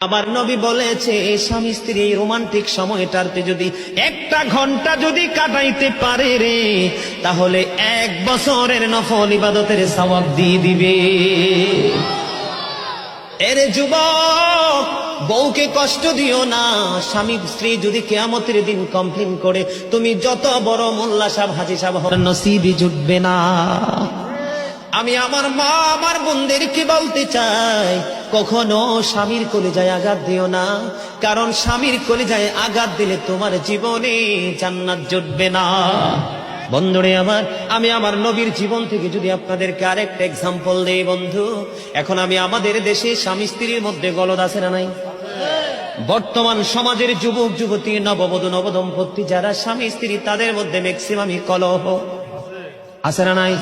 আমার নবী বলেছে স্বামী স্ত্রী এই রোমান্টিক সময়টাতে যদি একটা ঘন্টা যদি কাটাইতে পারে রে, তাহলে 1 বছরের নফল ইবাদতের সওয়াব দিয়ে দিবে। এরে যুবক, বউকে কষ্ট দিও না। স্বামী স্ত্রী যদি কিয়ামতের দিন কমপ্লেইন করে, তুমি যত বড় মোল্লা সাহেব হাজী সাহেব হন, নসিবই জুটবে না। আমি আমার মা আমার বোনদেরকে বলতে চাই, কখনো স্বামীর কলিজায় আঘাত দিও না, কারণ স্বামীর কলিজায় আঘাত দিলে তোমার জীবনে জান্নাত জুটবে না। বন্ধুরে আমার, আমি আমার নবীর জীবন থেকে যদি আপনাদেরকে আরেকটা এক্সাম্পল দেই বন্ধু, এখন আমি আমাদের দেশে স্বামী স্ত্রীর মধ্যে গলদ আছে না নাই? বর্তমান সমাজের যুবক যুবতী, নববধূ নবদম্পতি যারা স্বামী স্ত্রী, তাদের মধ্যে ম্যাক্সিমামই কলহ আছে না নাই?